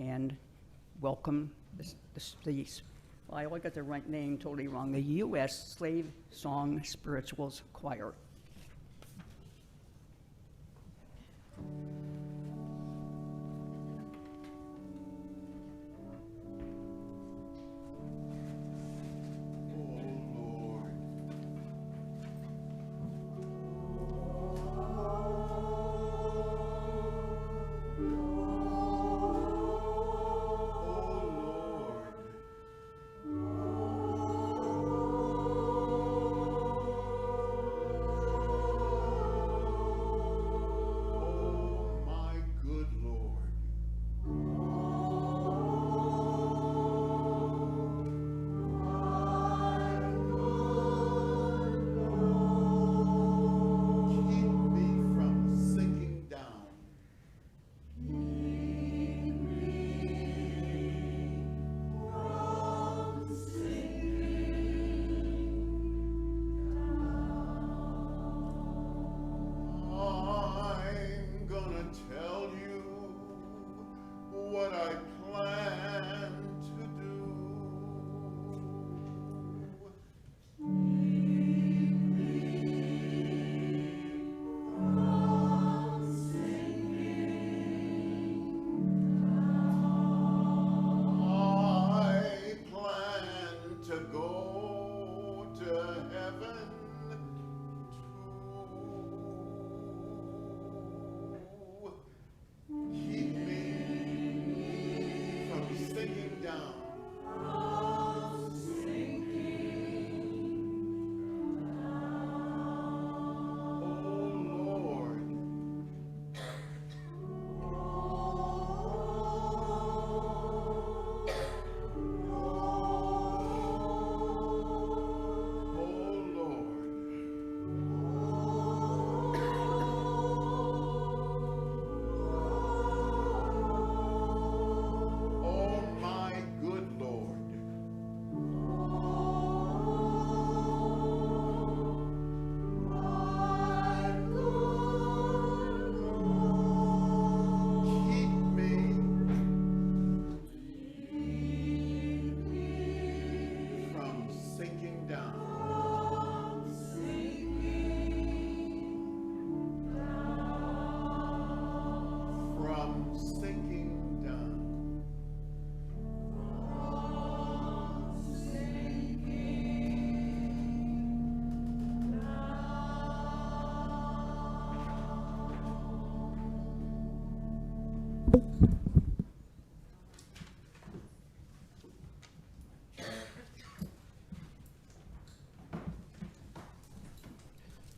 and welcome well, I always got the right name totally wrong, the U.S. Slave Song Spirituals Choir.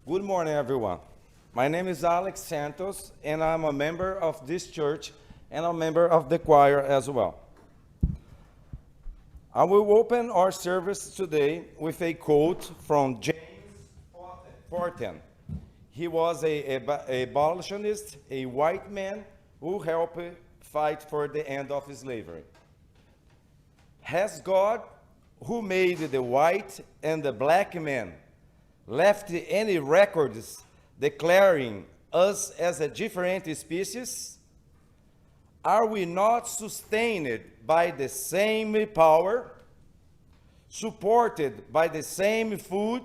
Good morning, everyone. My name is Alex Santos, and I'm a member of this church and a member of the choir as well. I will open our service today with a quote from James Forten. He was an abolitionist, a white man who helped fight for the end of slavery. Has God, who made the white and the black man, left any records declaring us as a different species? Are we not sustained by the same power, supported by the same food,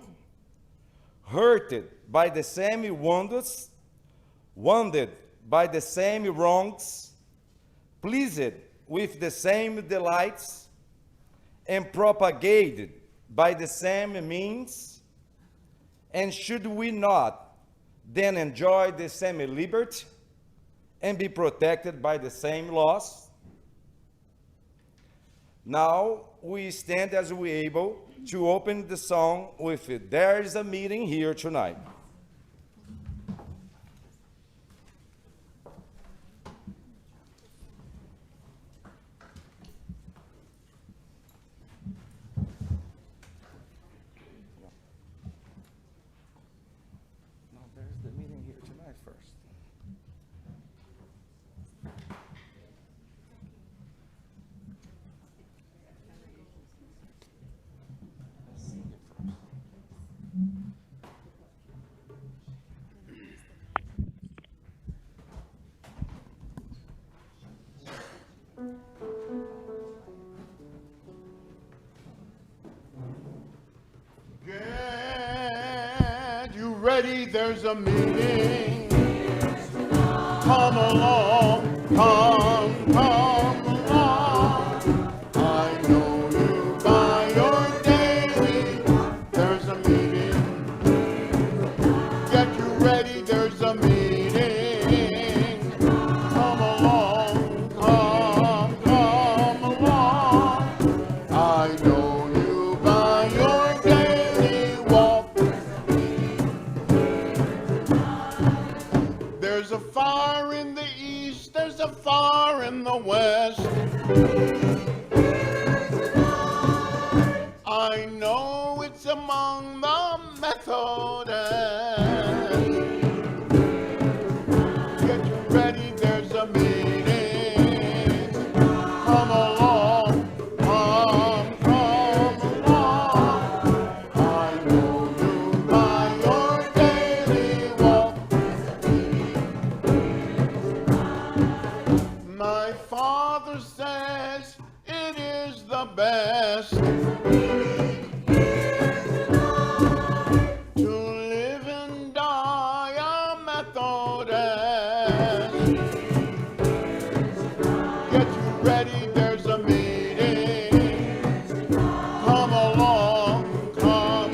hurted by the same wounds, wounded by the same wrongs, pleased with the same delights, and propagated by the same means? And should we not then enjoy the same liberty and be protected by the same laws? Now we stand as we able to open the song with "There is a Meeting Here Tonight." ready, there's a meeting. Come along, come along. I know you by your daily. There's a meeting. Get you ready, there's a meeting. Come along, come along. I know you by your daily walk. There's a fire in the east, there's a fire in the west. I know it's among the Methodists. Get you ready, there's a meeting. Come along, come along. I know you by your daily walk. My father says it is the best to live and die a Methodist. Get you ready, there's a meeting. Come along, come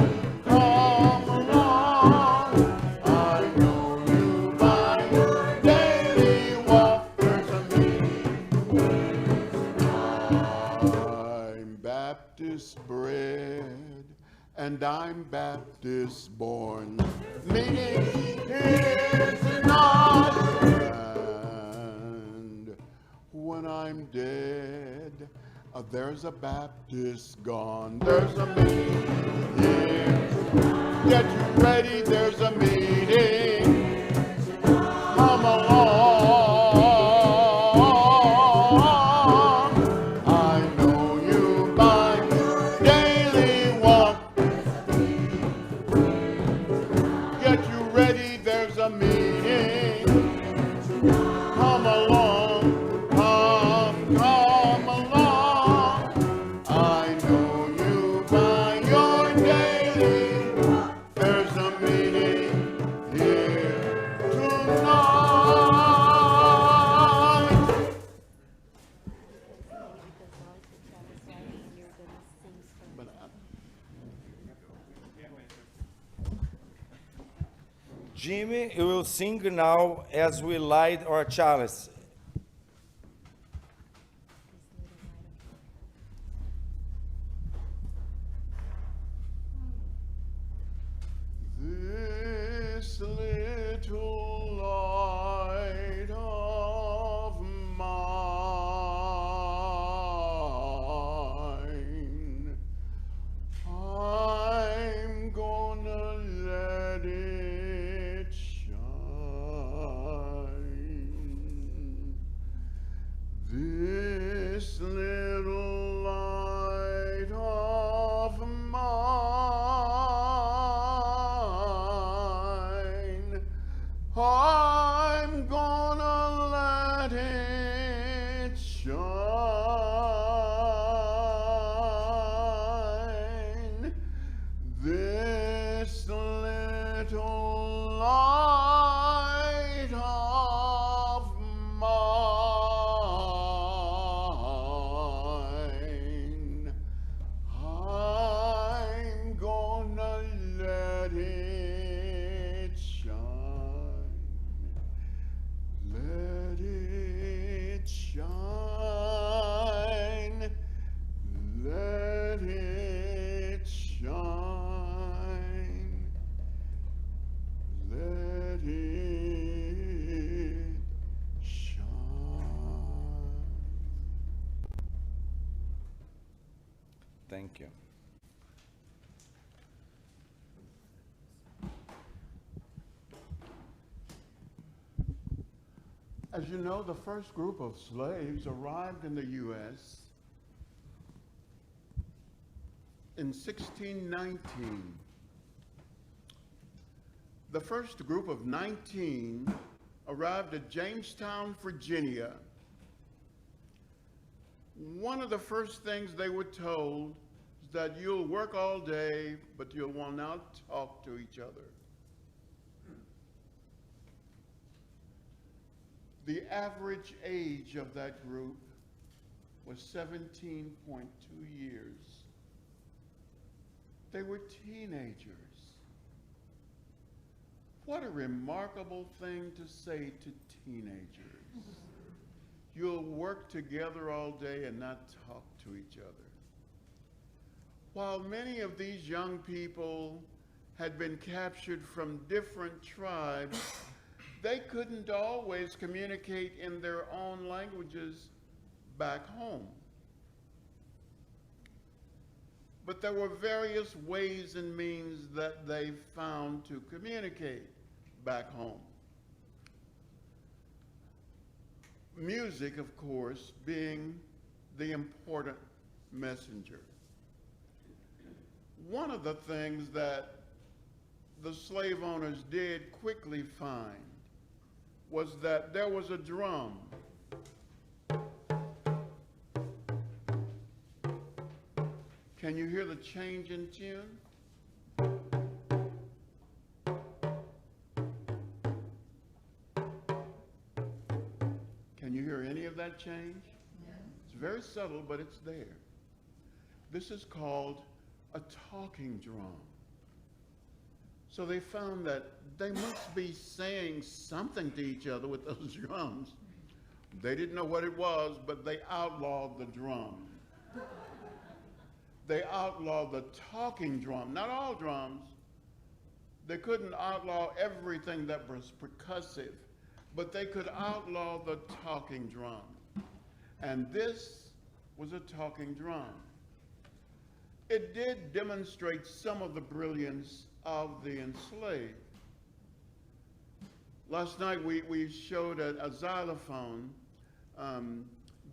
along. I know you by your daily walk. There's a meeting. I'm Baptist bred and I'm Baptist born. Meaning is not. And when I'm dead, there's a Baptist gone. There's a meeting. Get you ready, there's a meeting. Come along. I know you by your daily walk. Get you ready, there's a meeting. Come along, come along. I know you by your daily. There's a meeting here tonight. But Jimmy will sing now as we light our chalice. this little light of mine, I'm gonna let it shine. This little light of mine, I'm gonna let it shine. This little light of mine, I'm gonna let it shine. Let it shine. Let it shine. Let it shine. Thank you. As you know, the first group of slaves arrived in the U.S. in 1619. The first group of 19 arrived at Jamestown, Virginia. One of the first things they were told is that you'll work all day, but you will not talk to each other. The average age of that group was 17.2 years. They were teenagers. What a remarkable thing to say to teenagers. You'll work together all day and not talk to each other. While many of these young people had been captured from different tribes, they couldn't always communicate in their own languages back home. But there were various ways and means that they found to communicate back home. Music, of course, being the important messenger. One of the things that the slave owners did quickly find was that there was a drum. Can you hear the change in tune? Can you hear any of that change? Yeah. It's very subtle, but it's there. This is called a talking drum. So they found that they must be saying something to each other with those drums. They didn't know what it was, but they outlawed the drum. They outlawed the talking drum. Not all drums. They couldn't outlaw everything that was percussive, but they could outlaw the talking drum. And this was a talking drum. It did demonstrate some of the brilliance of the enslaved. Last night we showed a xylophone.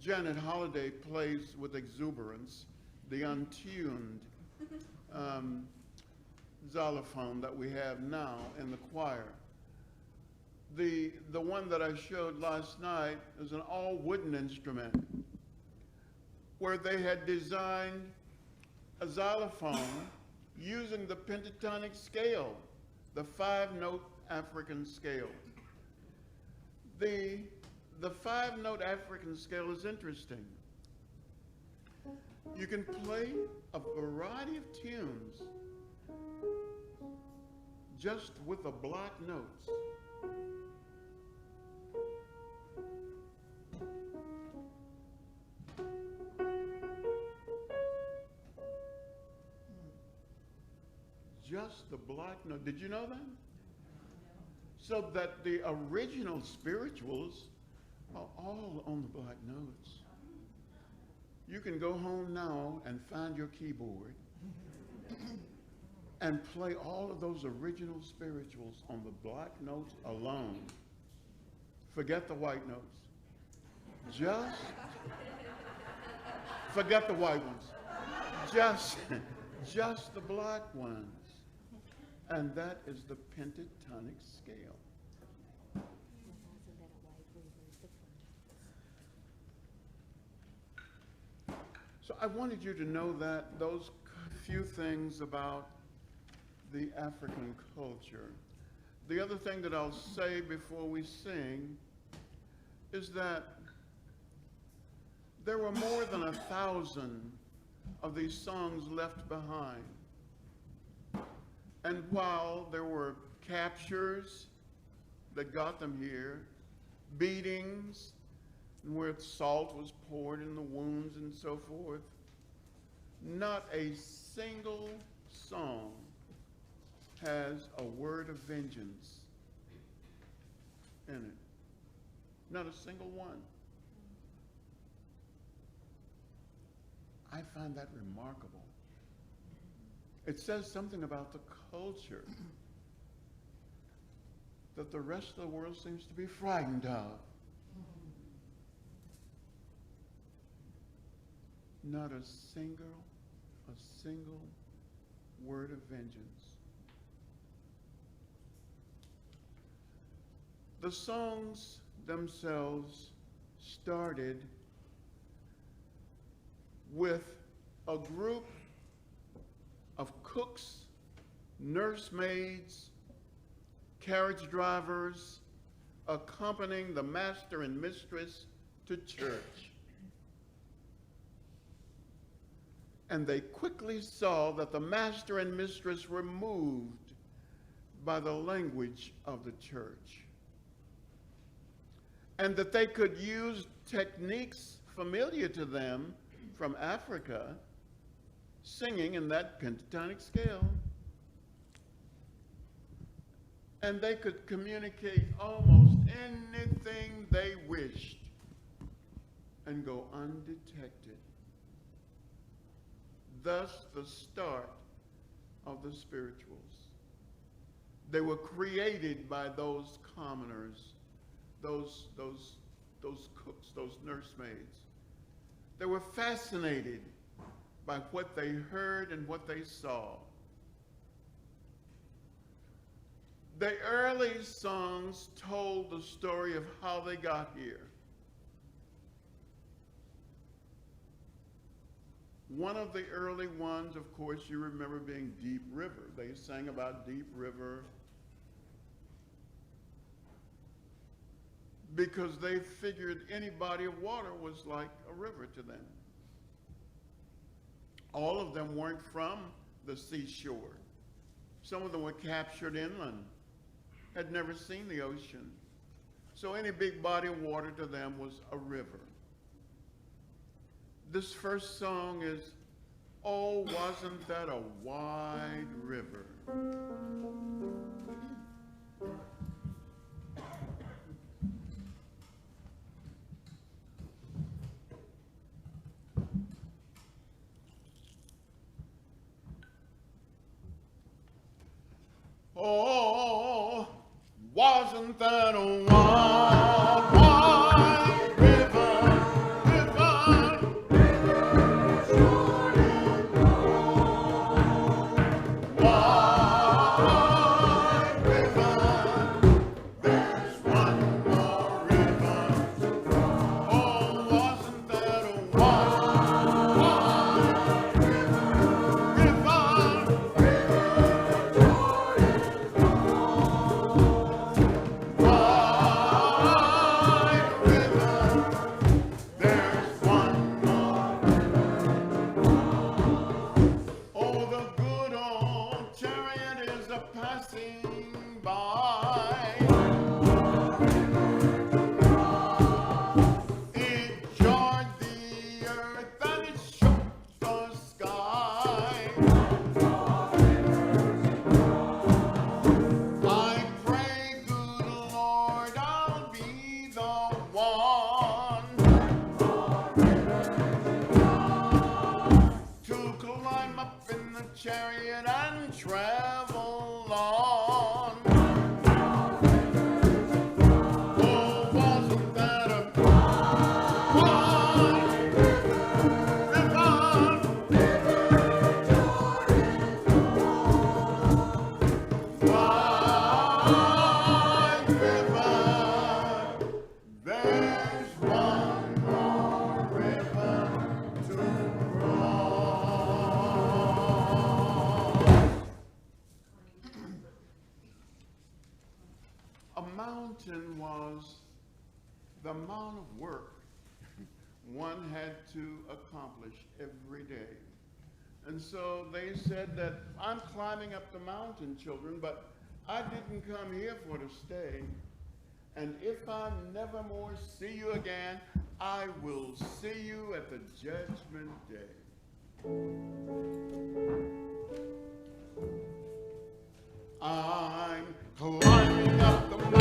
Janet Holliday plays with exuberance the untuned xylophone that we have now in the choir. The one that I showed last night is an all wooden instrument where they had designed a xylophone using the pentatonic scale, the 5-note African scale. The 5-note African scale is interesting. You can play a variety of tunes just with the black notes. Just the black note. Did you know that? So that the original spirituals are all on the black notes. You can go home now and find your keyboard and play all of those original spirituals on the black notes alone. Forget the white notes. Just forget the white ones. Just the black ones. And that is the pentatonic scale. So I wanted you to know that those few things about the African culture. The other thing that I'll say before we sing is that there were more than 1,000 of these songs left behind. And while there were captures that got them here, beatings, where salt was poured in the wounds and so forth, not a single song has a word of vengeance in it. Not a single one. I find that remarkable. It says something about the culture that the rest of the world seems to be frightened of. Not a single word of vengeance. The songs themselves started with a group of cooks, nursemaids, carriage drivers, accompanying the master and mistress to church. And they quickly saw that the master and mistress were moved by the language of the church, and that they could use techniques familiar to them from Africa, singing in that pentatonic scale. And they could communicate almost anything they wished and go undetected. Thus, the start of the spirituals. They were created by those commoners, those cooks, those nursemaids. They were fascinated by what they heard and what they saw. The early songs told the story of how they got here. One of the early ones, of course, you remember being Deep River. They sang about Deep River because they figured any body of water was like a river to them. All of them weren't from the seashore. Some of them were captured inland, had never seen the ocean. So any big body of water to them was a river. This first song is, "Oh, wasn't that a wide river?" Oh, wasn't that a wide, wide river, short and long, wide river, there's one more river to cross. Oh, wasn't that a wide, wide river, passing by. It jarred the earth and it shook the sky. I pray, good Lord, I'll be the one to climb up in the chariot and travel on. Oh, wasn't that a wide river, wide river, there's one more river to cross. A mountain was the amount of work one had to accomplish every day. And so they said that, "I'm climbing up the mountain, children, but I didn't come here for to stay. And if I never more see you again, I will see you at the judgment day." I'm climbing up the mountain,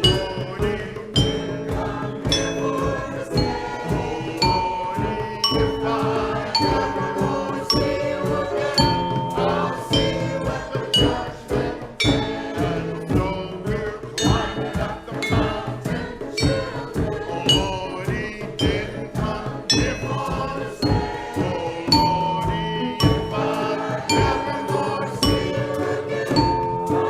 Lordy, come here for the stay. Lordy, if I never more see you again, I'll see you at the judgment day. And so we're climbing up the mountain, Lordy, didn't come here for the stay. Oh, Lordy, if I never more see you again,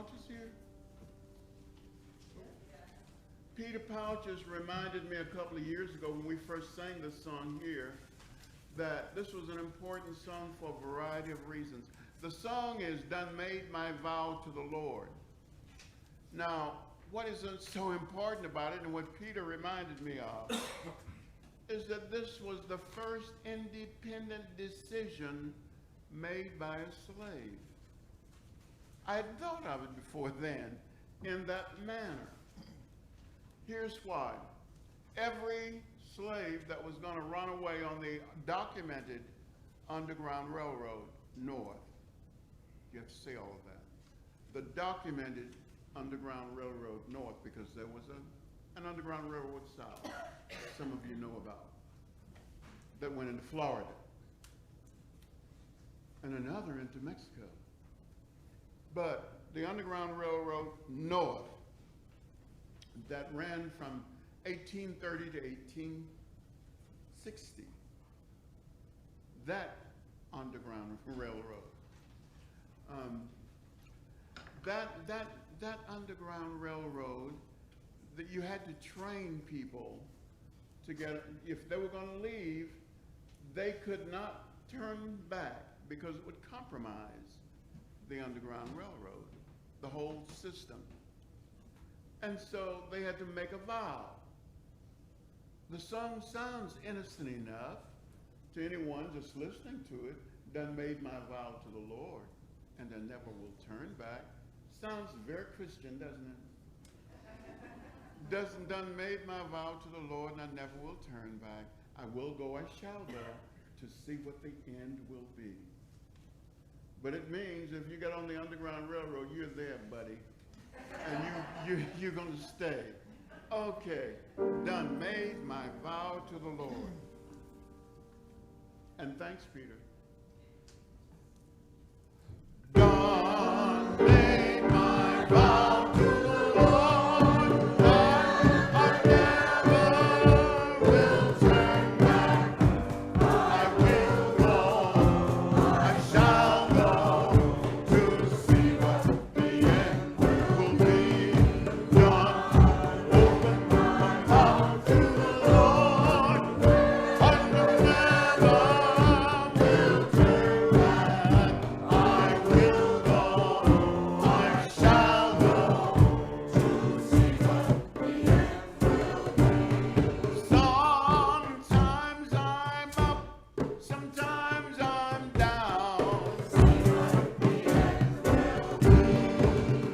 Pouches here? Peter Pouches reminded me a couple of years ago when we first sang this song here that this was an important song for a variety of reasons. The song is "Done Made My Vow to the Lord." Now, what is so important about it, and what Peter reminded me of, is that this was the first independent decision made by a slave. I had thought of it before then in that manner. Here's why. Every slave that was going to run away on the documented Underground Railroad north, you have to say all of that, the documented Underground Railroad north, because there was an Underground Railroad south, some of you know about, that went into Florida, and another into Mexico. But the Underground Railroad north, that ran from 1830 to 1860, that Underground Railroad, that Underground Railroad, that you had to train people to get, if they were going to leave, they could not turn back because it would compromise the Underground Railroad, the whole system. And so they had to make a vow. The song sounds innocent enough to anyone just listening to it. Done made my vow to the Lord, and I never will turn back. Sounds very Christian, doesn't it? Done made my vow to the Lord, and I never will turn back. I will go, I shall go, to see what the end will be. But it means if you get on the Underground Railroad, you're there, buddy. And you're going to stay. Okay, done made my vow to the Lord. And thanks, Peter. Done made my vow to the Lord, that I never will turn back. I will go, I shall go, to see what the end will be. Done, open my mouth to the Lord, I never will turn back. I will go, I shall go, to see what the end will be. Sometimes I'm up, sometimes I'm down,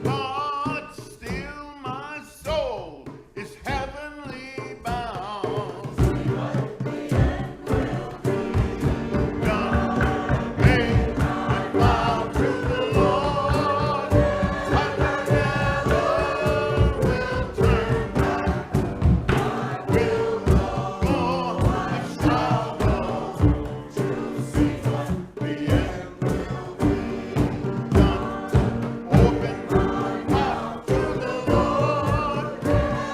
but still my soul is heavenly bound. Done made my vow to the Lord, I never will turn back. I will go, I shall go, to see what the end will be. Done, open my mouth to the Lord,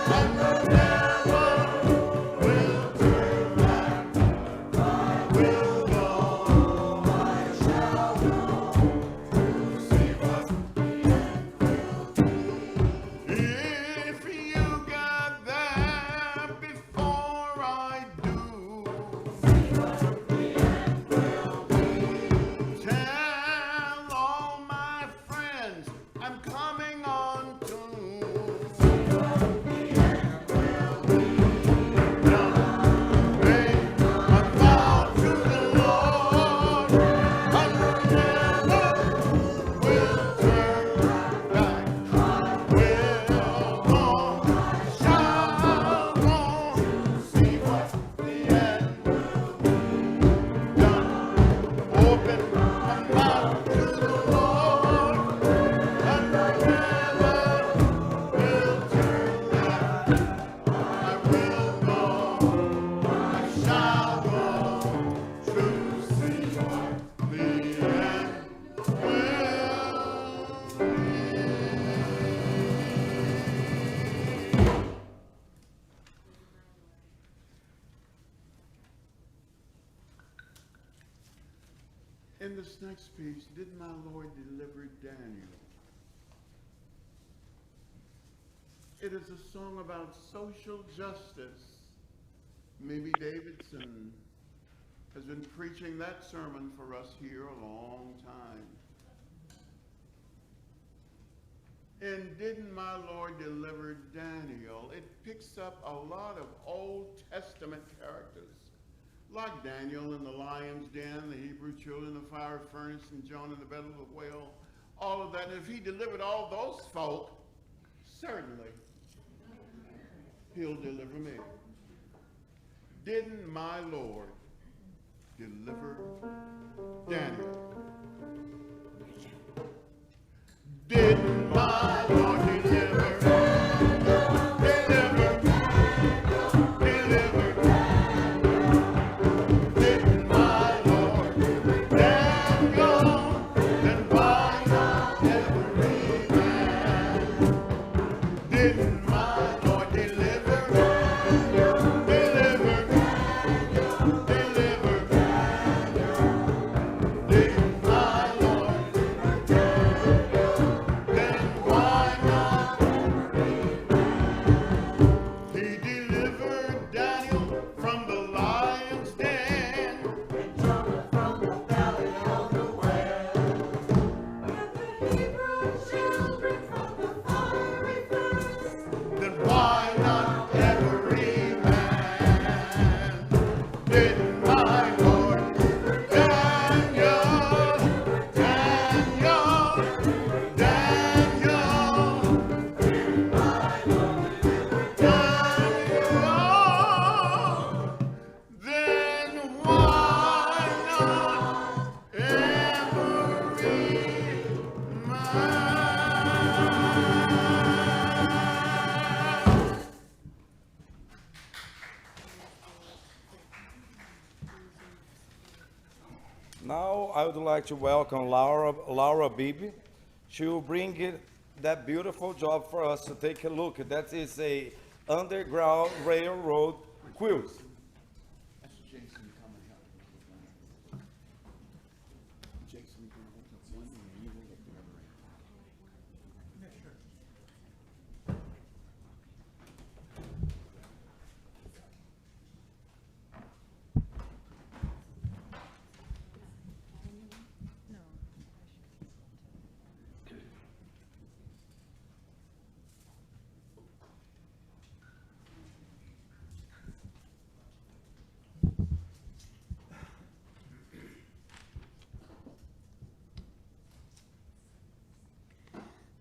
I never will turn back. I will go, I shall go, to see what the end will be. If you got there before I do, tell all my friends I'm coming on too. Done made my vow to the Lord, I never will turn back. I will go, I shall go, to see what the end will be. Done, open my mouth to the Lord, and I never will turn back. I will go, I shall go, to see what the end will be. In this next piece, did my Lord deliver Daniel It is a song about social justice. Maybe Davidson has been preaching that sermon for us here a long time. And didn't my Lord deliver Daniel? It picks up a lot of Old Testament characters, like Daniel in the lion's den, the Hebrew children in the fire furnace, and Jonah in the belly of the whale. All of that. And if he delivered all those folk, certainly he'll deliver me. Didn't my Lord deliver Daniel? Didn't my Lord deliver? Deliver. Deliver. Didn't my Lord Daniel? Then why not every man? Didn't my Lord deliver? Deliver. Deliver. Didn't my Lord? Then why not? He delivered Daniel from the lion's den. And Jonah from the belly of the whale. And the Hebrew children from the fiery furnace. Then why not every man? Didn't my Lord Daniel, Daniel, Daniel, Daniel, then why not every man? Now I would like to welcome Laura Bibi. She will bring that beautiful job for us to take a look. That is a Underground Railroad quilt. That's Jason coming help. Jason, you can hold up one and you hold up the other end. Yeah, sure.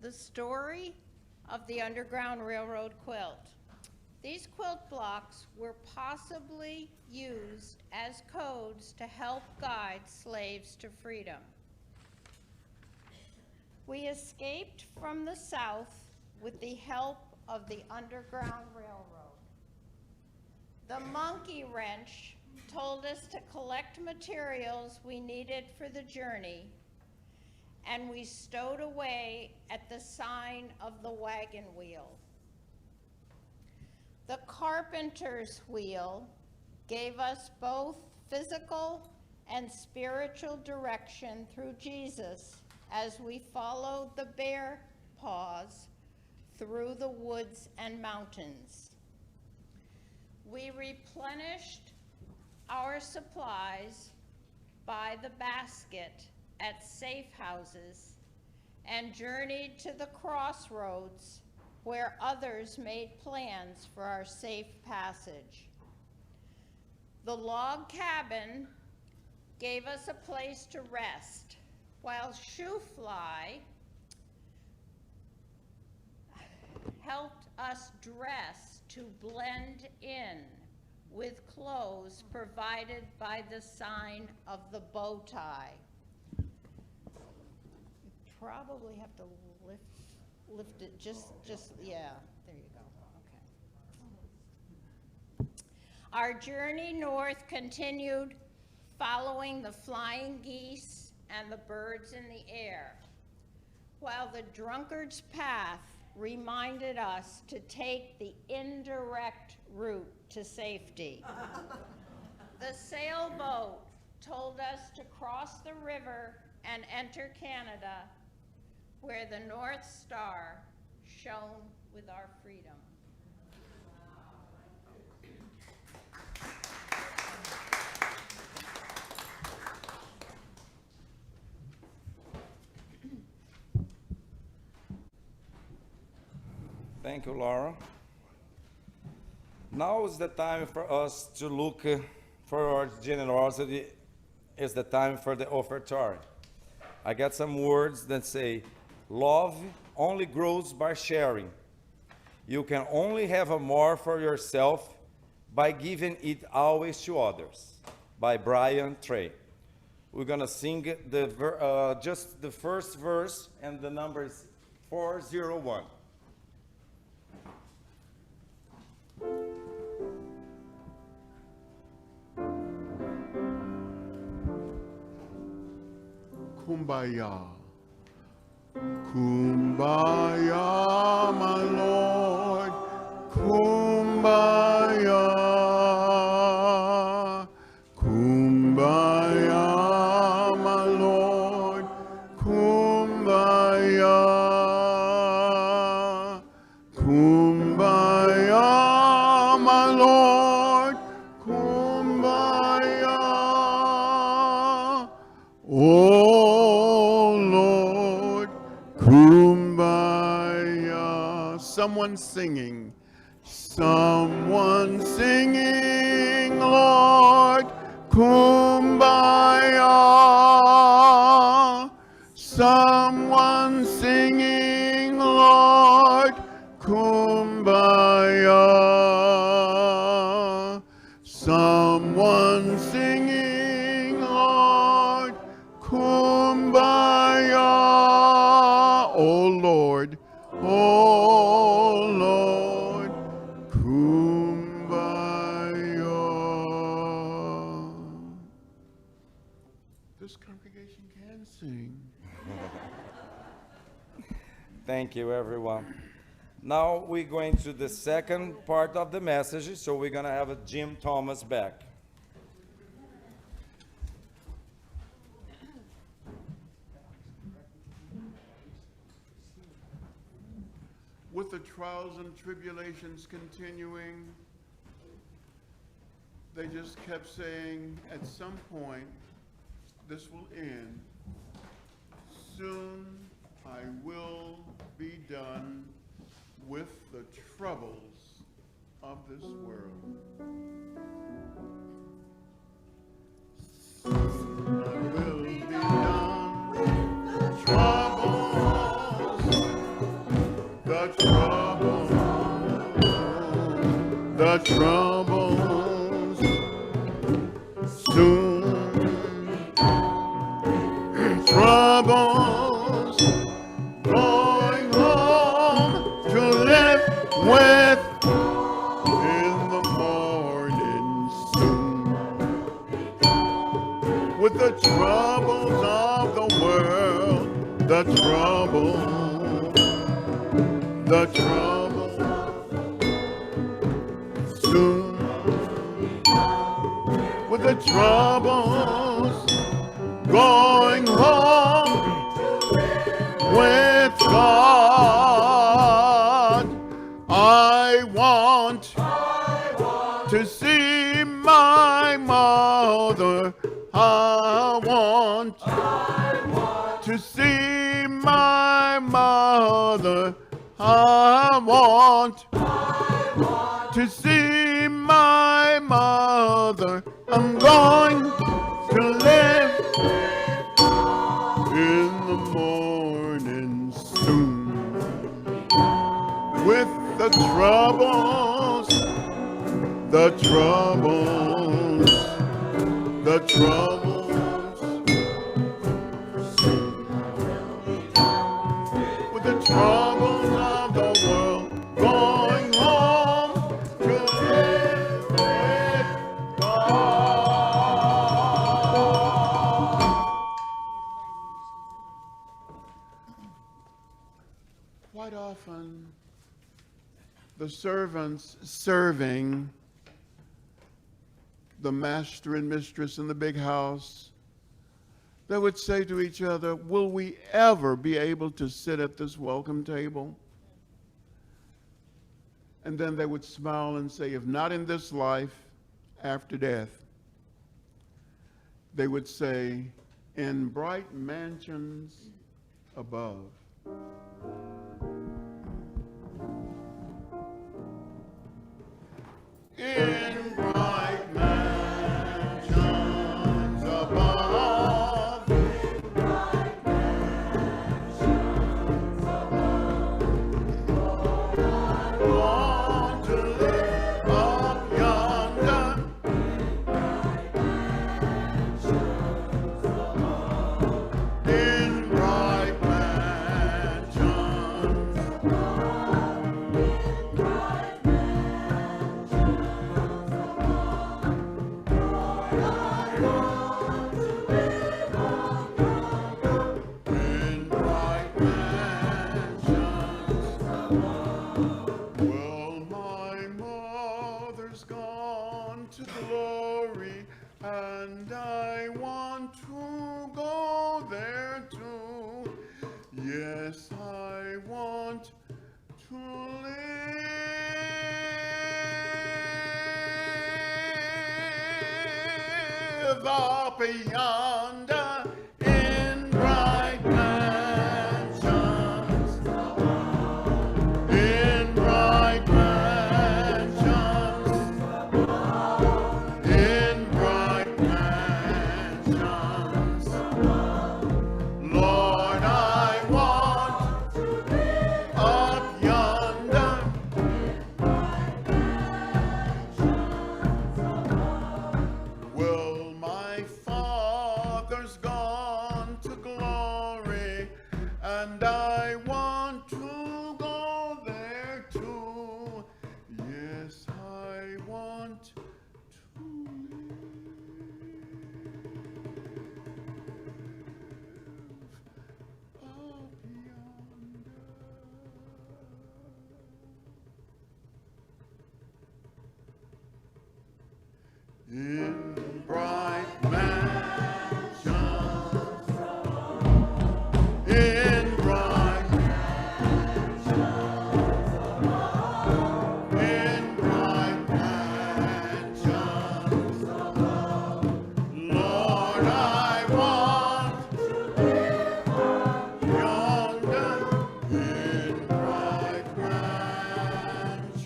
The story of the Underground Railroad quilt. These quilt blocks were possibly used as codes to help guide slaves to freedom. We escaped from the South with the help of the Underground Railroad. The monkey wrench told us to collect materials we needed for the journey, and we stowed away at the sign of the wagon wheel. The carpenter's wheel gave us both physical and spiritual direction through Jesus as we followed the bear paws through the woods and mountains. We replenished our supplies by the basket at safe houses and journeyed to the crossroads where others made plans for our safe passage. The log cabin gave us a place to rest, while Shoe Fly helped us dress to blend in with clothes provided by the sign of the bow tie. Probably have to lift it yeah, there you go, okay. Our journey north continued following the flying geese and the birds in the air, while the drunkard's path reminded us to take the indirect route to safety. The sailboat told us to cross the river and enter Canada, where the North Star shone with our freedom. Thank you, Laura. Now is the time for us to look for our generosity. Is the time for the offertory. I got some words that say, love only grows by sharing. You can only have a more for yourself by giving it always to others. By Brian Trey. We're gonna sing just the first verse, and the number is 401. Kumbaya. Kumbaya, my Lord. Kumbaya. Kumbaya, my Lord. Kumbaya. Kumbaya, my Lord. Kumbaya. Oh Lord, Kumbaya. Someone singing, Lord, Kumbaya. Someone singing, Lord, Kumbaya. Someone singing, Lord, Kumbaya. Oh Lord, Kumbaya. This congregation can sing. Thank you, everyone. Now we're going to the second part of the message, so we're gonna have Jim Thomas back. With the trials and tribulations continuing, they just kept saying, at some point, this will end. Soon I will be done with the troubles of this world. Soon I will be done with the troubles, the troubles, the troubles. Soon troubles, going home to live with in the morning soon. With the troubles of the world, the troubles, the troubles. Soon, with the troubles, going home with God. I want to see my mother. I want to see my mother. I want to see my mother. I'm going to live in the morning soon. With the troubles, the troubles, the troubles. With the troubles of the world, going home to live with God. Quite often, the servants serving the master and mistress in the big house, they would say to each other, will we ever be able to sit at this welcome table? And then they would smile and say, if not in this life, after death. They would say, in bright mansions above. In bright mansions above. In bright mansions above. Lord, I want to live up yonder. In bright mansions above. In bright mansions above. Lord, I want to live on yonder. In bright mansions above. Well, my mother's gone to glory, and I want to go there too. Yes, I want to live up yonder in bright mansions. In bright mansions. In bright mansions. Lord, I want to live up yonder. Well, my Father's gone to glory, and I want to go there too. Yes, I want to live up yonder. In bright mansions. In bright mansions. In bright mansions. Lord, I want to live on yonder. In bright mansions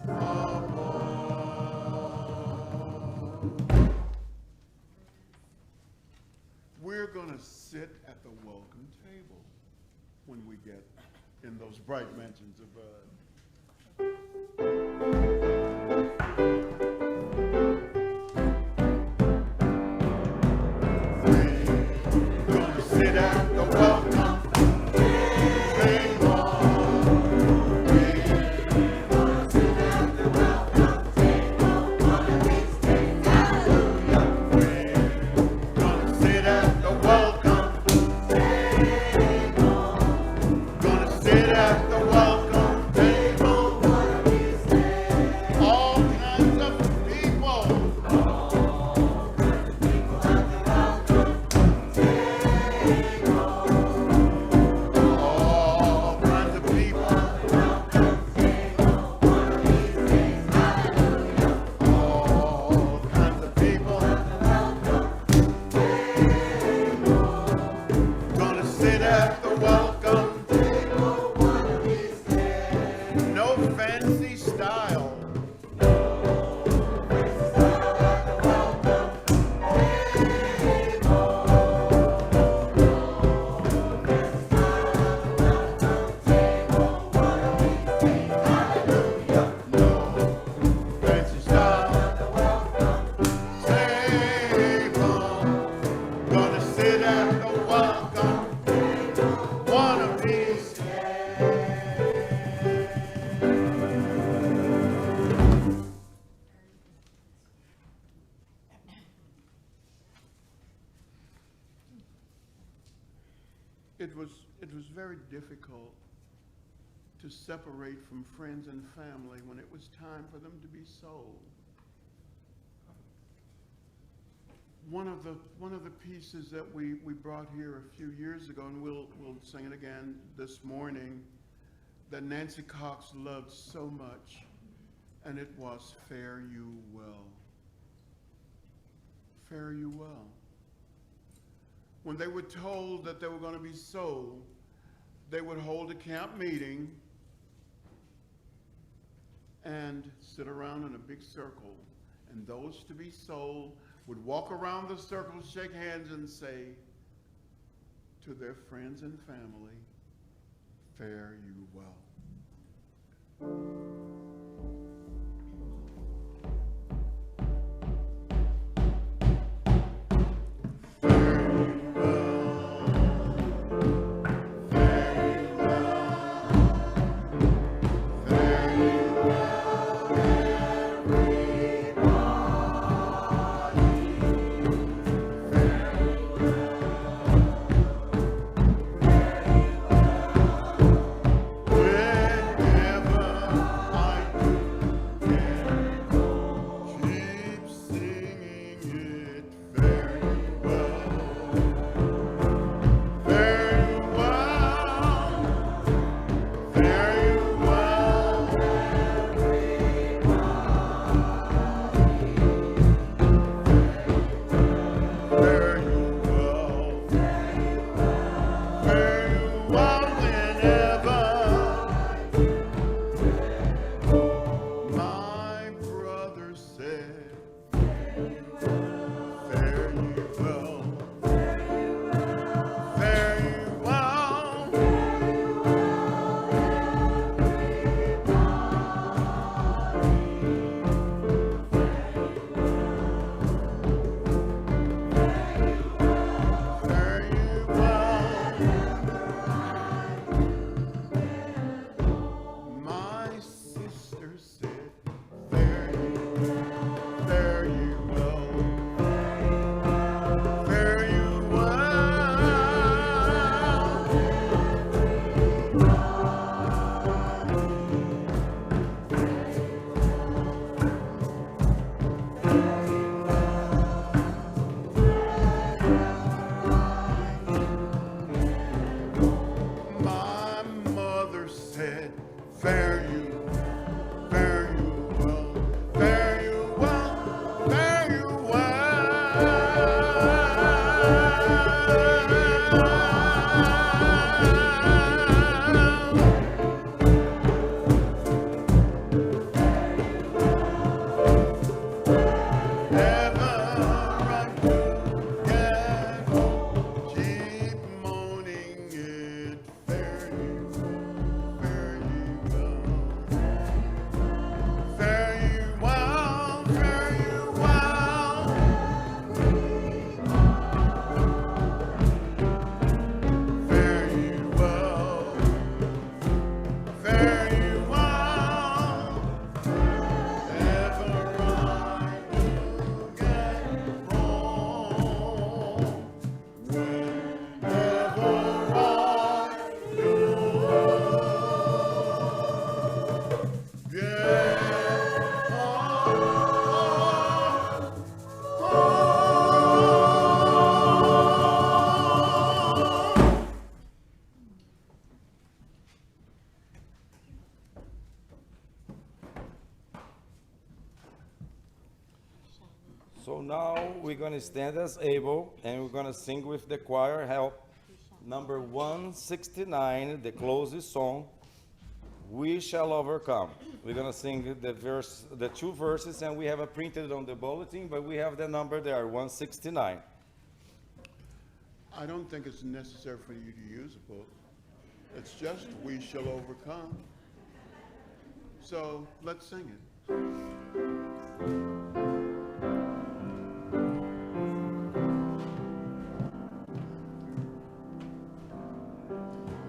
above. We're going to sit at the welcome table when we get in those bright mansions above. We're going to sit at the welcome table. We're going to sit at the welcome table one of these days. Hallelujah. We're gonna sit at the welcome table. Gonna sit at the welcome table one of these days. All kinds of people. All kinds of people at the welcome table. All kinds of people at the welcome table one of these days. Hallelujah. All kinds of people at the welcome table. Gonna sit at the welcome table one of these days. No fancy style. No fancy style at the welcome table. No fancy style at the welcome table one of these days. Hallelujah. No fancy style at the welcome table. Gonna sit at the welcome table one of these days. It was very difficult to separate from friends and family when it was time for them to be sold. One of the pieces that we brought here a few years ago, and we'll sing it again this morning, that Nancy Cox loved so much, and it was Fare You Well. Fare you well. When they were told that they were going to be sold, they would hold a camp meeting and sit around in a big circle, and those to be sold would walk around the circle, shake hands, and say to their friends and family, fare you well. So now we're going to stand as able, and we're going to sing with the choir help. Number 169, the closest song, We Shall Overcome. We're going to sing the two verses, and we have it printed on the bulletin, but we have the number there, 169. I don't think it's necessary for you to use a book. It's just We Shall Overcome. So let's sing it.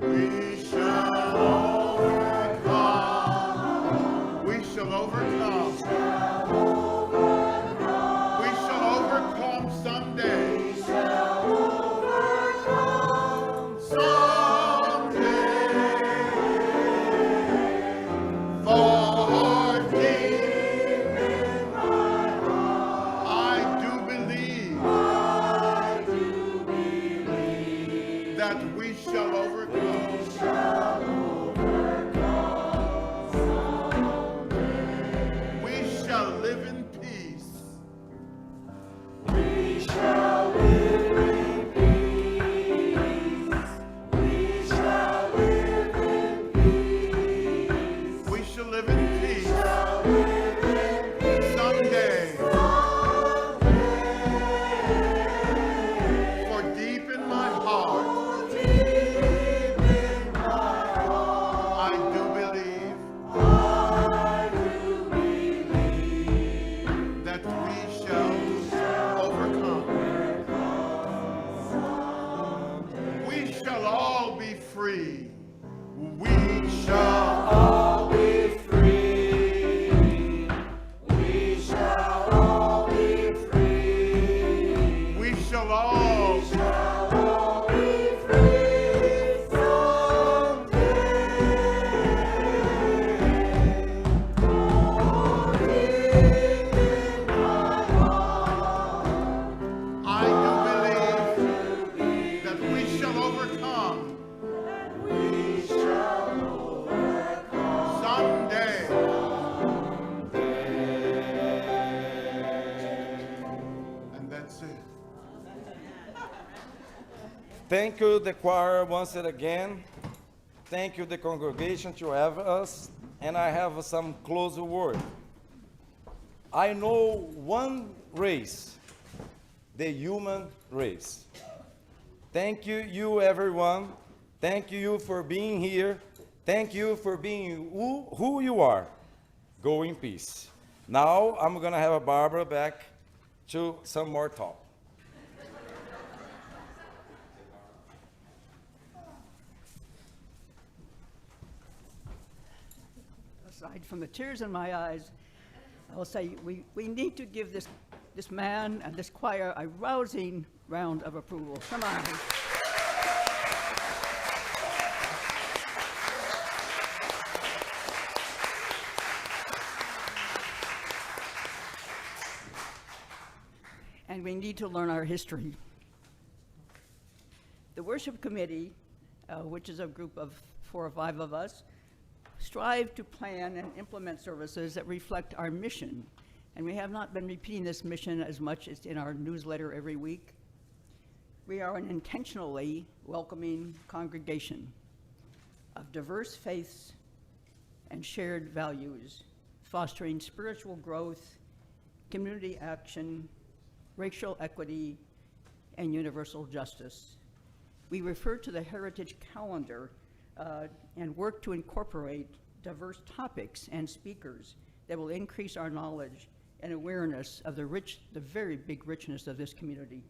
We shall overcome. We shall overcome. We shall overcome someday. Someday. For Jesus all be free. We shall all Be free someday. I do believe that we shall overcome someday. And that's it. Thank you, the choir, once again. Thank you, the congregation, to have us. And I have some closing word. I know one race, the human race. Thank you, everyone. Thank you for being here. Thank you for being who you are. Go in peace. Now I'm gonna have Barbara back to some more talk. Aside from the tears in my eyes, I will say we need to give this man and this choir a rousing round of approval. Come on. And we need to learn our history. The worship committee, which is a group of 4 or 5 of us, strive to plan and implement services that reflect our mission. And we have not been repeating this mission as much as in our newsletter every week. We are an intentionally welcoming congregation of diverse faiths and shared values, fostering spiritual growth, community action, racial equity, and universal justice. We refer to the Heritage Calendar and work to incorporate diverse topics and speakers that will increase our knowledge and awareness of the very big richness of this community.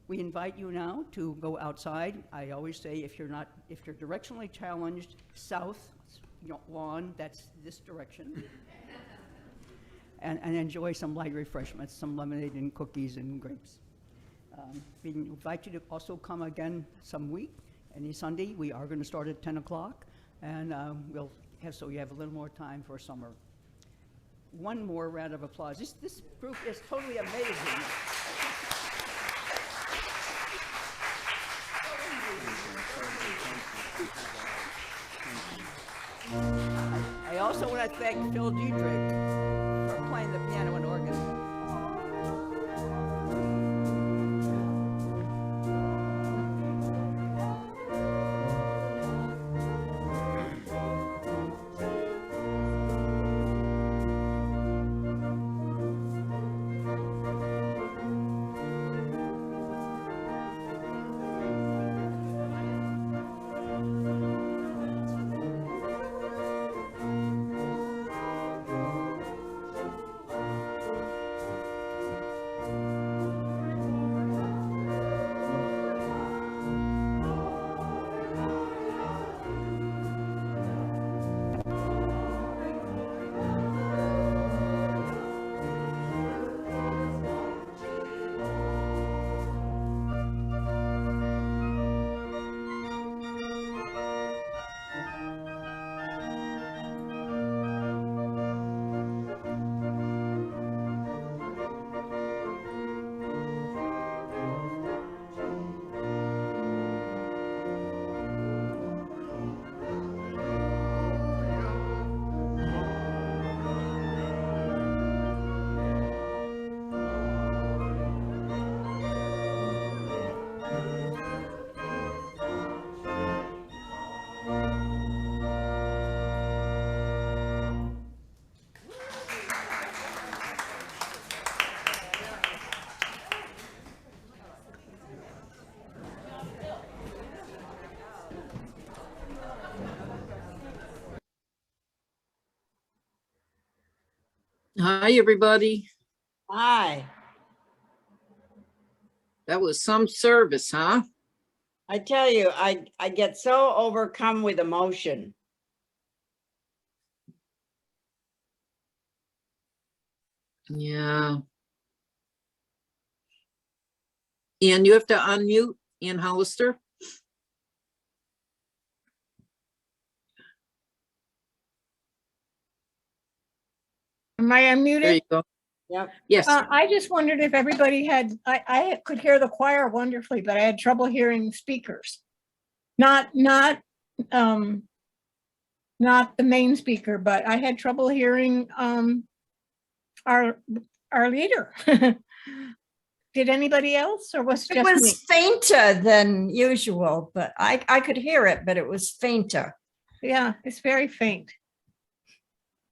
We invite you now to go outside. I always say if you're directionally challenged, south lawn, that's this direction. And enjoy some light refreshments, some lemonade and cookies and grapes. We invite you to also come again some week. Any Sunday, we are going to start at 10 o'clock, and we'll have, so you have a little more time for summer. One more round of applause. This group is totally amazing. I also want to thank Phil Diedrich for playing the piano and organ. Hi, everybody. Hi, That was some service, huh? I tell you, I get so overcome with emotion. Yeah. And you have to unmute Ian Hollister. Am I There unmuted? you go. Yep. Yes. I just wondered if everybody had, I could hear the choir wonderfully, but I had trouble hearing speakers. Not the main speaker, but I had trouble hearing, our leader. Did anybody else, or was it It just me? was fainter than usual, but I could hear it, but it was fainter. Yeah, it's very faint.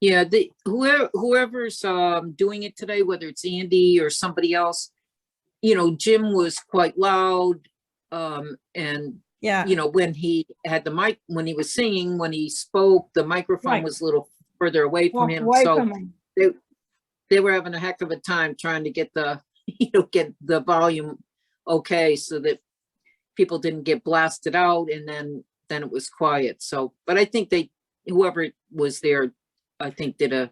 Yeah, whoever's doing it today, whether it's Andy or somebody else, Jim was quite loud. And Yeah. when he had the mic, when he was singing, when he spoke, the microphone Right. was a little further away from Walk him. away So from him. they were having a heck of a time trying to get the, get the volume okay so that people didn't get blasted out, and then it was quiet. So, but I think whoever was there, I think did a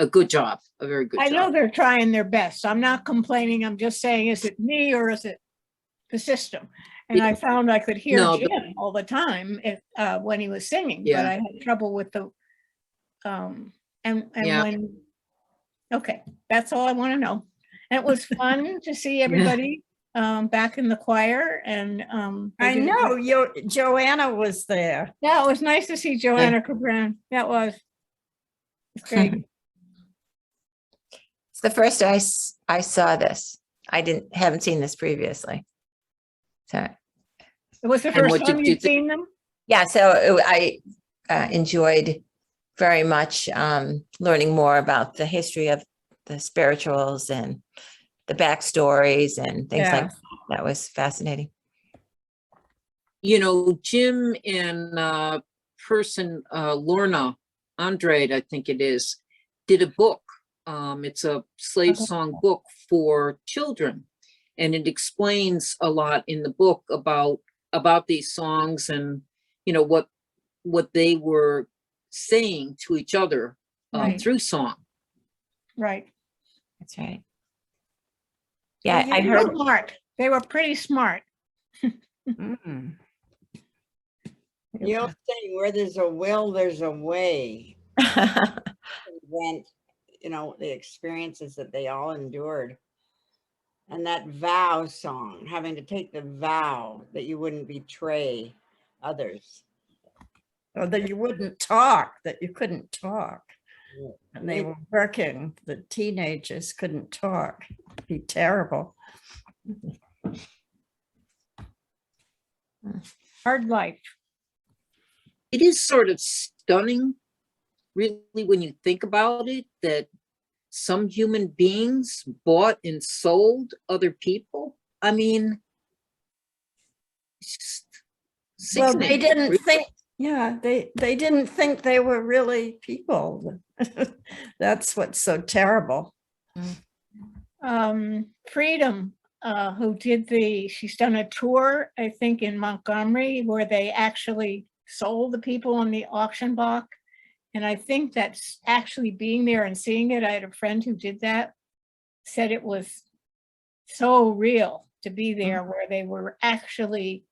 good job, a very good I know job. they're trying their best. I'm not complaining. I'm just saying, is it me or is it the system? And I found I could hear No, Jim all the time when he was singing, but Yeah. I had trouble with the, and Yeah. when, okay, that's all I want to know. And it was fun to see everybody back in the choir, and they I did a know, good- Joanna was there. Yeah, it was nice to see Joanna Cabran. That was. It's great. It's the first I saw this. I haven't seen this previously. So, It was the And first what did time you you'd seen them? yeah, so I enjoyed very much learning more about the history of the spirituals and the backstories and things like Yeah. that. That was fascinating. Jim and Lorna Andrade, I think it is, did a book. It's a slave song book for children, and it explains a lot in the book about these songs and what they were saying to each other Right. through song. Right. That's right. Yeah, They I were heard. smart. They were pretty smart. Mm. The old saying, where there's a will, there's a way. Went, the experiences that they all endured. And that vow song, having to take the vow that you wouldn't betray others. Or that you wouldn't talk, that you couldn't talk. Yeah. And they were working, the teenagers couldn't talk. It'd be terrible. Hard life. It is sort of stunning, really, when you think about it, that some human beings bought and sold other people. I mean, it's just Well, they sickening. didn't think, yeah, they didn't think they were really people. That's what's so terrible. Freedom, who did she's done a tour, I think, in Montgomery, where they actually sold the people on the auction block. And I think that's actually being there and seeing it. I had a friend who did that, said it was so real to be there, where they were actually,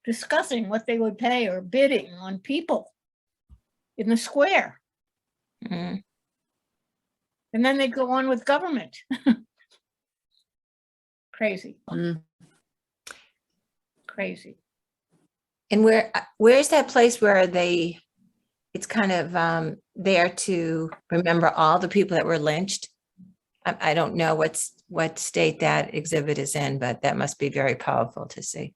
discussing what they would pay or bidding on people in the square. Mm. And then they go on with government. Crazy, Mm. crazy. And where's that place where it's kind of there to remember all the people that were lynched? I don't know what state that exhibit is in, but that must be very powerful to see.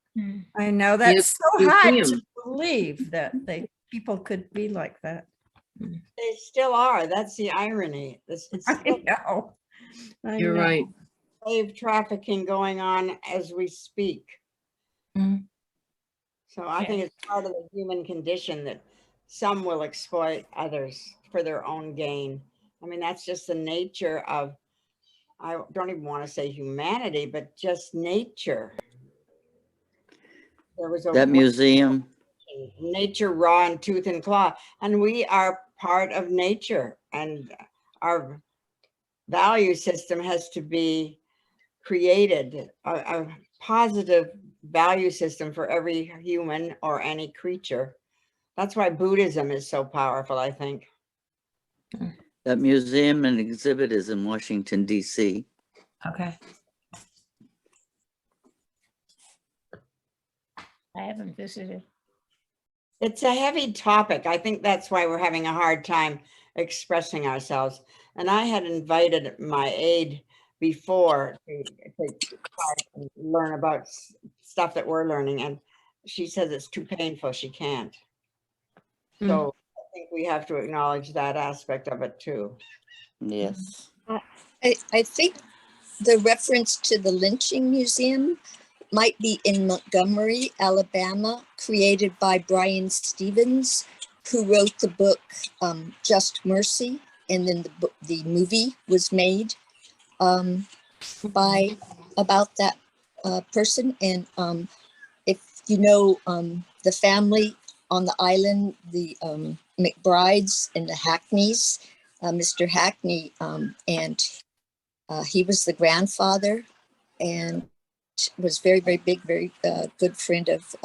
I know, that's Yes, so hard to museum. believe that people could be like that. They still are. That's the irony. It's I still know. I You're know. right. slave trafficking going on as we speak. Mhm. So I think it's part of the human condition that some will exploit others for their own gain. I mean, that's just the nature of, I don't even want to say humanity, but just nature. There was a That museum, nature raw in tooth and claw, and we are part of nature, and our value system has to be created, a positive value system for every human or any creature. That's why Buddhism is so powerful, I think. That museum and exhibit is in Washington, D.C. Okay. I haven't visited. It's a heavy topic. I think that's why we're having a hard time expressing ourselves. And I had invited my aide before to try and learn about stuff that we're learning, and she says it's too painful. She can't. So I think we have to acknowledge that aspect of it too. Yes. I think the reference to the lynching museum might be in Montgomery, Alabama, created by Brian Stevens, who wrote the book Just Mercy, and then the movie was made by about that person. And if you know the family on the island, the McBrides and the Hackneys, Mr. Hackney, and he was the grandfather and was very, very big, very good friend of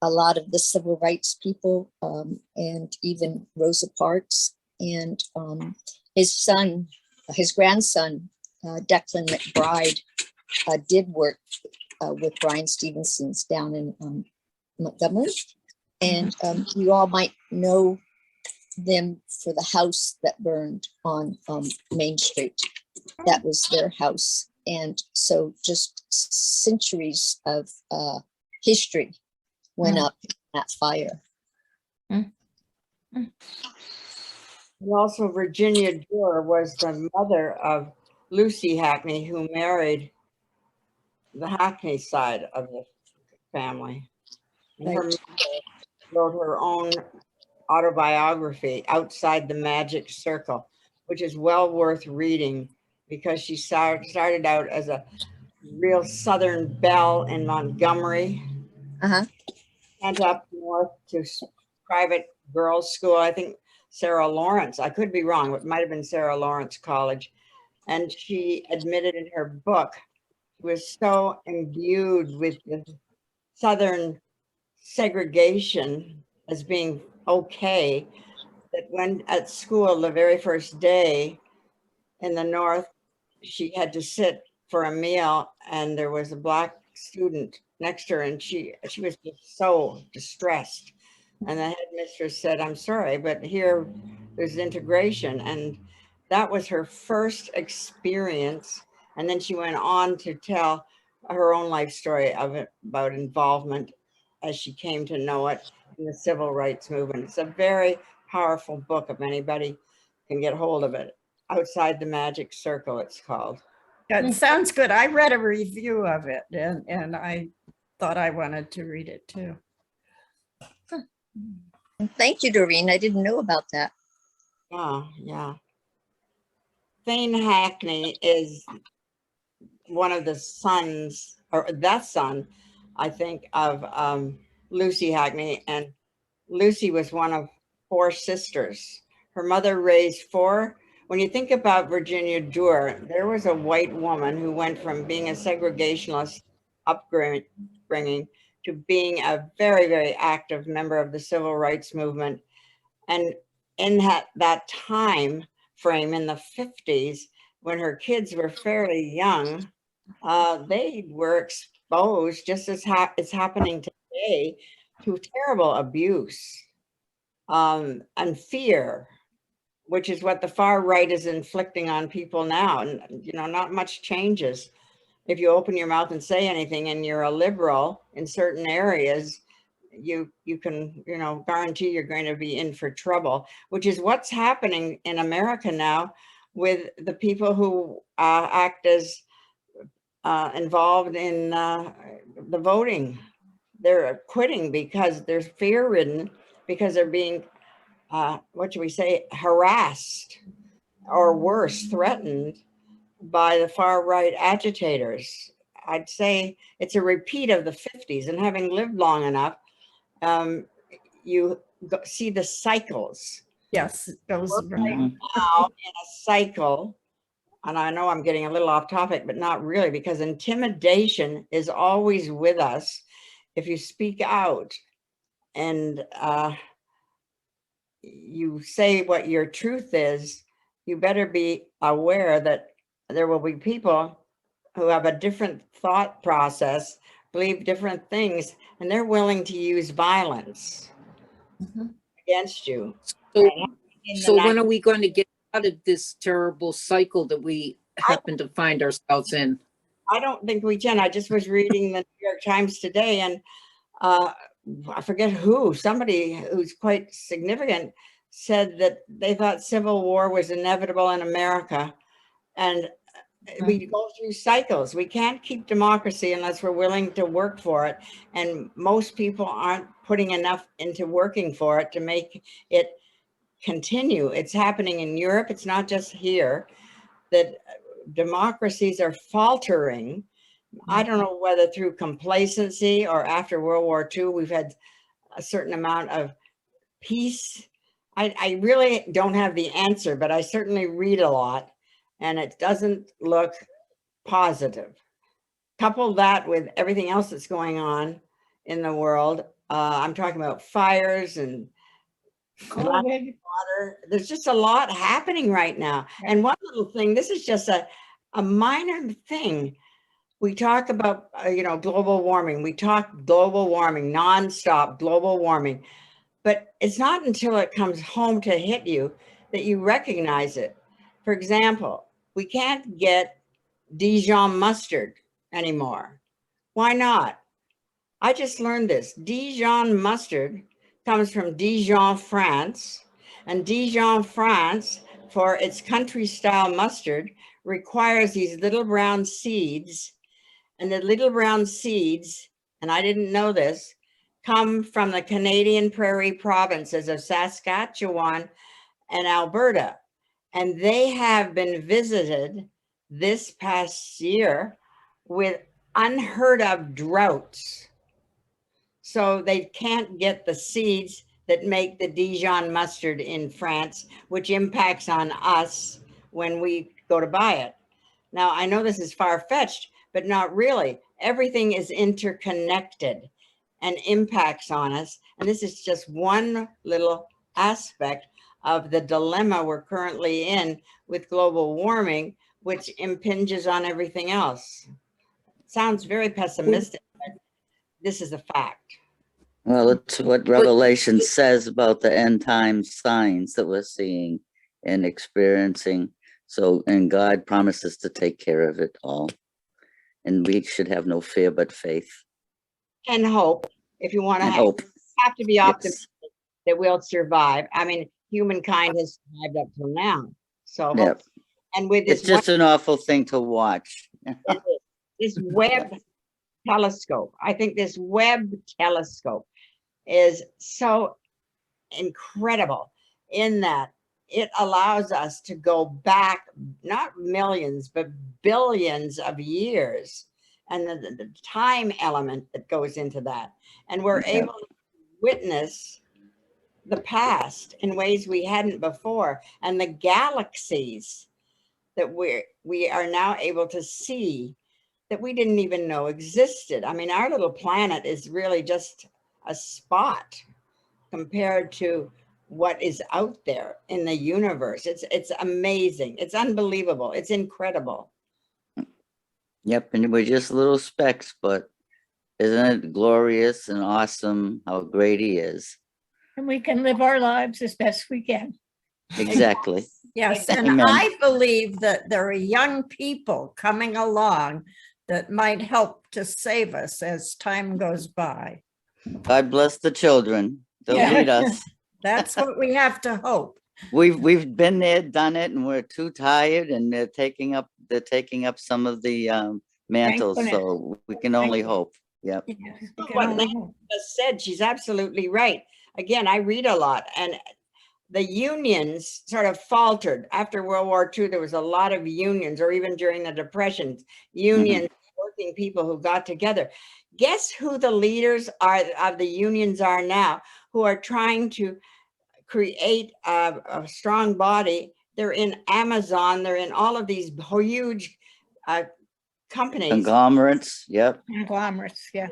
a lot of the civil rights people, and even Rosa Parks. And his son, his grandson, Declan McBride, did work with Brian Stevenson's down in Montgomery. And you all might know them for the house that burned on Main Street. That was their house. And so just centuries of history went up in that fire. And also Virginia Dewar was the mother of Lucy Hackney, who married the Hackney side of the family. And her mother wrote her own autobiography, Outside the Magic Circle, which is well worth reading because she started out as a real Southern belle in Montgomery, went up north to private girls' school. I think Sarah Lawrence, I could be wrong, it might have been Sarah Lawrence College. And she admitted in her book, she was so imbued with the Southern segregation as being okay, that when at school the very first day in the North, she had to sit for a meal and there was a Black student next to her and she was just so distressed. And the headmistress said, "I'm sorry, but here there's integration." And that was her first experience. And then she went on to tell her own life story of it, about involvement as she came to know it in the civil rights movement. It's a very powerful book if anybody can get hold of it. Outside the Magic Circle, it's called. Yeah, it sounds good. I read a review of it and I thought I wanted to read it too. Thank you, Doreen. I didn't know about that. Yeah. Thane Hackney is one of the sons, or the son, I think, of Lucy Hackney. And Lucy was one of 4 sisters. Her mother raised 4. When you think about Virginia Dewar, there was a white woman who went from being a segregationist upbringing to being a very, very active member of the civil rights movement. And in that time frame in the 50s, when her kids were fairly young, they were exposed, just as it's happening today, to terrible abuse and fear, which is what the far right is inflicting on people now. And, you know, not much changes. If you open your mouth and say anything and you're a liberal in certain areas, you can, you know, guarantee you're going to be in for trouble, which is what's happening in America now with the people who act as involved in the voting. They're quitting because they're fear-ridden, because they're being, what should we say, harassed or worse, threatened by the far-right agitators. I'd say it's a repeat of the 50s, and having lived long enough, you see the cycles. Yes, it goes We're around. Mhm. now in a cycle, and I know I'm getting a little off topic, but not really, because intimidation is always with us. If you speak out and you say what your truth is, you better be aware that there will be people who have a different thought process, believe different things, and they're willing to use violence Mhm. against you. So, In the so when are we going to get out of this terrible cycle that we happen to find ourselves in? I don't think we can. I just was reading the New York Times today, and I forget who, somebody who's quite significant said that they thought civil war was inevitable in America. And we go through cycles. We can't keep democracy unless we're willing to work for it. And most people aren't putting enough into working for it to make it continue. It's happening in Europe. It's not just here that democracies are faltering. I don't know whether through complacency or after World War II, we've had a certain amount of peace. I really don't have the answer, but I certainly read a lot and it doesn't look positive. Couple that with everything else that's going on in the world. I'm talking about fires and lack of COVID. water. There's just a lot happening right now. And one little thing, this is just a minor thing. We talk about, global warming. We talk global warming, nonstop global warming. But it's not until it comes home to hit you that you recognize it. For example, we can't get Dijon mustard anymore. Why not? I just learned this. Dijon mustard comes from Dijon, France, and Dijon, France, for its country style mustard, requires these little brown seeds, and the little brown seeds, and I didn't know this, come from the Canadian prairie provinces of Saskatchewan and Alberta. And they have been visited this past year with unheard of droughts. So they can't get the seeds that make the Dijon mustard in France, which impacts on us when we go to buy it. Now, I know this is far-fetched, but not really. Everything is interconnected and impacts on us. And this is just one little aspect of the dilemma we're currently in with global warming, which impinges on everything else. Sounds very pessimistic, but this is a fact. Well, it's what Revelation says about the end time signs that we're seeing and experiencing. So, and God promises to take care of it all. And we should have no fear but faith And hope, if you want to and hope. have to be Yes. optimistic that we'll survive. I mean, humankind has survived up till now. So, Yep. and with It's this just an awful thing to watch. this Webb telescope, I think this Webb telescope is so incredible in that it allows us to go back, not millions, but billions of years. And the time element that goes into that. And we're Yeah. able to witness the past in ways we hadn't before. And the galaxies that we are now able to see that we didn't even know existed. I mean, our little planet is really just a spot compared to what is out there in the universe. It's amazing. It's unbelievable. It's incredible. Yep, and we're just little specks, but isn't it glorious and awesome how great he is? And we can live our lives as best we can. Exactly. Yes, and Amen. I believe that there are young people coming along that might help to save us as time goes by. God bless the children. They'll Yeah. lead us. That's what we have to hope. We've been there, done it, and we're too tired, and they're taking up some of the mantles. Thankfulness. So we can only hope. Yep. Yes, we can What only Nancy hope. just said, she's absolutely right. Again, I read a lot, and the unions sort of faltered after World War II. There was a lot of unions, or even during the Depression, unions, working people who got together. Guess who the leaders are of the unions are now, who are trying to create a strong body. They're in Amazon, they're in all of these huge companies. Conglomerates, yep. Conglomerates, yeah.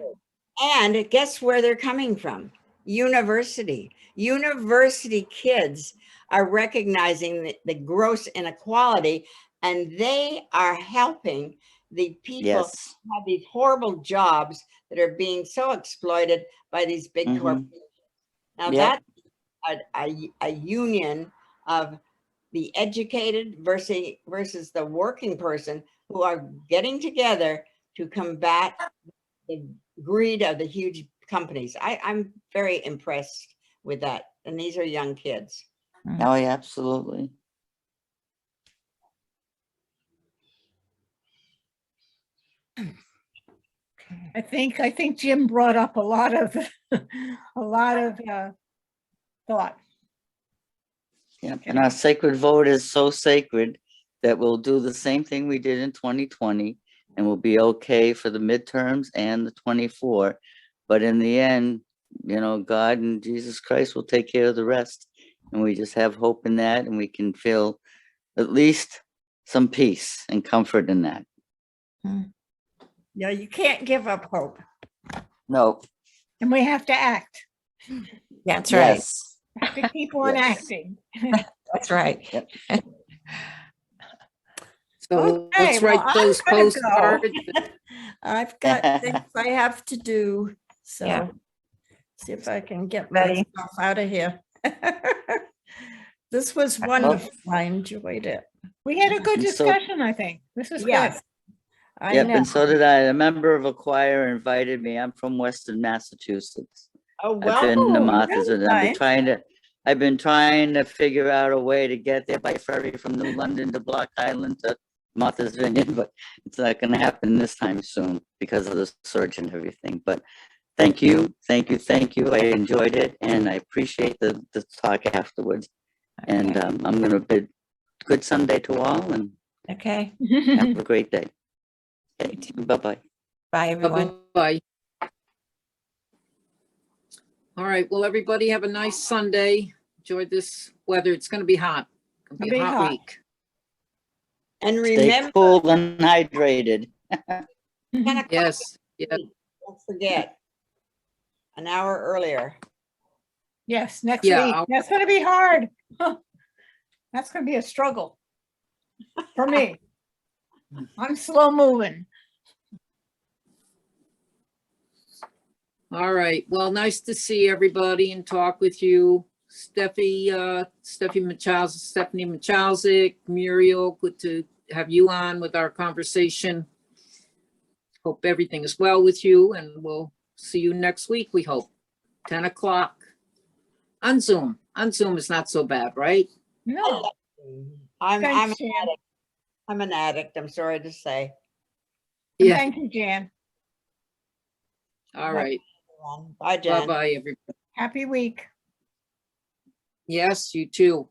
And guess where they're coming from? University. University kids are recognizing the gross inequality, and they are helping the people Yes. who have these horrible jobs that are being so exploited by these big Mhm. corporations. Now Yep. that's a union of the educated versus the working person who are getting together to combat the greed of the huge companies. I'm very impressed with that. And these are young kids. Oh, yeah, absolutely. I think Jim brought up a lot of thought. Yep. And our sacred vote is so sacred that we'll do the same thing we did in 2020 and we'll be okay for the midterms and the 24. But in the end, you know, God and Jesus Christ will take care of the rest. And we just have hope in that, and we can feel at least some peace and comfort in that. Yeah, you can't give up hope. No. And we have to act. That's right. Yes. Have to keep on Yes. acting. That's right. So Okay, let's write well, those I'm gonna go. postcards. I've got things I have to do, Yeah. so see if I can get Ready. myself out of here. This was wonderful. I enjoyed it. We had a good And so- discussion, I think. This is good. Yes. I Yep, know. and so did I. A member of a choir invited me. I'm from Western Massachusetts. Oh, I've been to well, Martha's, very and nice. I've been trying to figure out a way to get there by ferry from New London to Block Island to Martha's Vineyard, but it's not gonna happen this time soon because of the surge and everything. But thank you. I enjoyed it, and I appreciate the talk afterwards. And I'm gonna bid good Sunday to all, and Okay. have a great day. Okay, bye-bye. Bye, everyone. Bye-bye. All right, well, everybody have a nice Sunday. Enjoy this weather. It's gonna be hot. It'll be It'll a be hot hot. week. and Stay remember, cool and hydrated. 10 o'clock, Yes, yeah, don't forget, an hour earlier. Yes, next Yeah, week. I'll- That's gonna be hard. That's gonna be a struggle for me. I'm slow moving. all right. Well, nice to see everybody and talk with you. Stephanie Machalzik, Muriel, good to have you on with our conversation. Hope everything is well with you, and we'll see you next week, we hope. 10 o'clock on Zoom. On Zoom is not so bad, right? No. I'm Thanks, Jan. I'm an addict, I'm sorry to say. Yeah, Thank you, Jan. all right. Bye, Jen. Bye-bye, everybody. Happy week. Yes, you too.